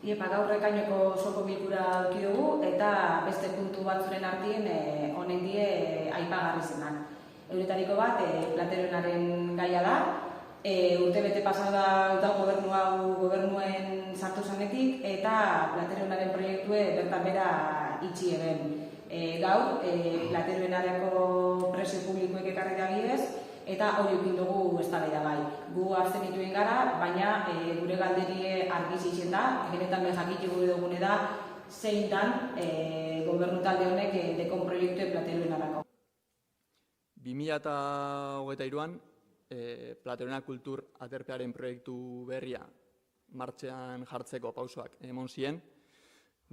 Iepa, gaur ekaineko osoko bilkura eduki dugu eta beste puntu batzuren artien honen die aipagarri zenak. Euretariko bat, Plateroenaren gaia da. Urtebete pasada da gobernu hau gobernuen sartu zanetik eta Plateroenaren proiektue bertan bera itxi eben. Gaur, Plateroenareko presio publikoek ekarri da bidez, eta hori ukin dugu eztabaida gai. Gu hartzen dituen gara, baina gure galderie argi zeixen da, benetan behakitu gure dugune da, zein dan gobernu talde honek dekon proiektue Plateroenarako. 2023an Plateroena kultur aterpearen proiektu berria martxean jartzeko pausoak emon ziren,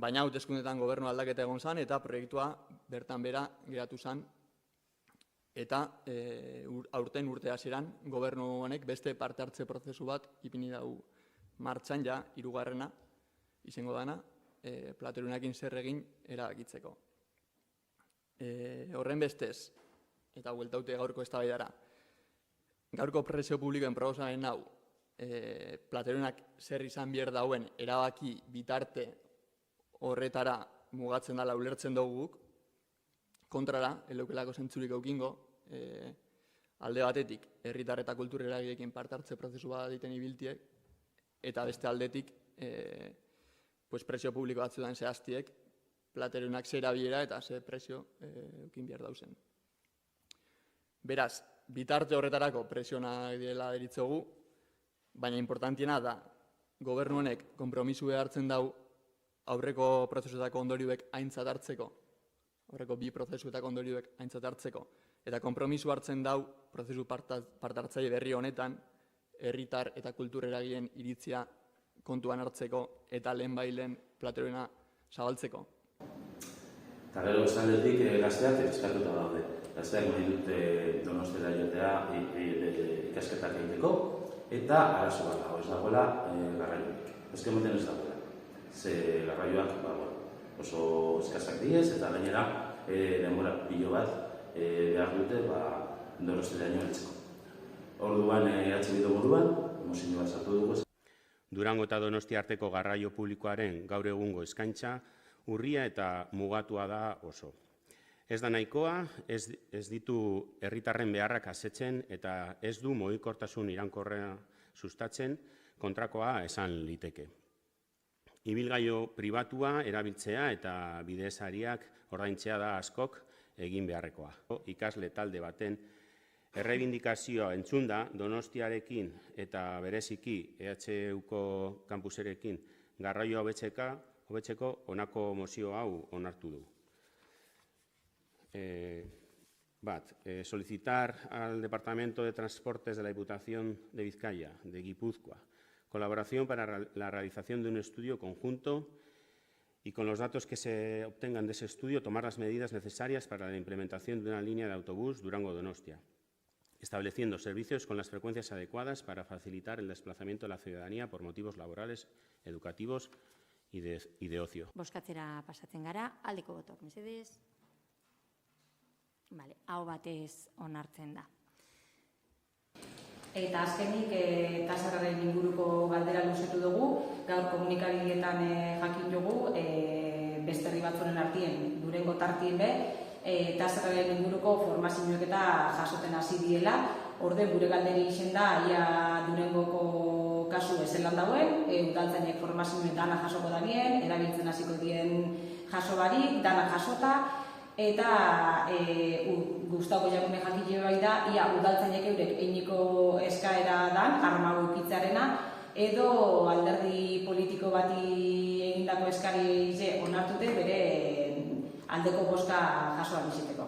baina hauteskundetan gobernu aldaketa egon zen eta proiektua bertan bera geratu zen. Eta aurten urte hasieran gobernu honek beste parte hartze prozesu bat ipini dugu martxan ja hirugarrena izango dana Plateroenarekin zer egin erabakitzeko. Horren bestez, eta bueltaute gaurko eztabaidara, gaurko presio publikoen proposamen hau Plateroenak zer izan behar dauen erabaki bitarte horretara mugatzen dela ulertzen dugu guk, kontrara, eleukelako zentzurik eukingo, alde batetik, herritar eta kultur eragileekin parte hartze prozesu bat egiten ibiltiek, eta beste aldetik, presio publiko batzuetan zehaztiek, Plateroenak zer erabilera eta zer presio eukin behar dauzen. Beraz, bitarte horretarako presionak direla deritzogu, baina importantiena da, gobernu honek konpromisu hartzen dau aurreko prozesuetako ondorioek aintzat hartzeko, aurreko bi prozesuetako ondorioek aintzat hartzeko, eta konpromisu hartzen dau prozesu parte hartzaile berri honetan herritar eta kultur eragileen iritzia kontuan hartzeko eta lehenbailen Plateroena zabaltzeko. Eta gero bestaldetik gazteak eskatuta daude. Gazteak nahi dute Donostiara joatea ikasketak egiteko eta arazo bat dago, ez dagoela garraioik. Ezken batean ez dagoela. Ze garraioak oso eskasak diez eta gainera denbora pilo bat behar dute Donostiara heltzeko. Orduan Bildu moduan, mozio bat sartu dugu. Durango eta Donostia arteko garraio publikoaren gaur egungo eskaintza urria eta mugatua da oso. Ez da nahikoa, ez ditu herritarren beharrak asetzen eta ez du mugikortasun iraunkorra sustatzen, kontrakoa esan liteke. Ibilgailu pribatua erabiltzea eta bidesariak ordaintzea da askok egin beharrekoa. Ikasle talde baten errebindikazioa entzunda Donostiarekin eta bereziki EHUko kampuserekin garraioa hobetzeko honako mozio hau onartu du. Solicitar al Departamento de Transportes de la Diputación de Vizcaya, de Guipúzcoa, colaboración para la realización de un estudio conjunto y con los datos que se obtengan de ese estudio tomar las medidas necesarias para la implementación de una línea de autobús Durango-Donostia, estableciendo servicios con las frecuencias adecuadas para facilitar el desplazamiento de la ciudadanía por motivos laborales, educativos y de ocio. Bozkatzera pasatzen gara, aldeko botoak mesedez. Aho batez onartzen da. Eta azkenik, tasarraren inguruko galdera luzetu dugu, gaur komunikabideetan jakin dugu, beste herri batzuen artien, Durango tartien be, tasarraren inguruko formazioak eta jasoten hasi diela, orde gure galderi izen da, ia Durangoko kasu ezelan dauen, udaltzainek formazioen dana jasoko da bien, erabiltzen hasiko dien jaso barik, dana jasota, eta Gustavo Jagune jakile bai da, ia udaltzainek eurek einiko eskaera dan, arma ukitzearena, edo alderdi politiko bati egindako eskari onartute bere aldeko bozka jasoa biziteko.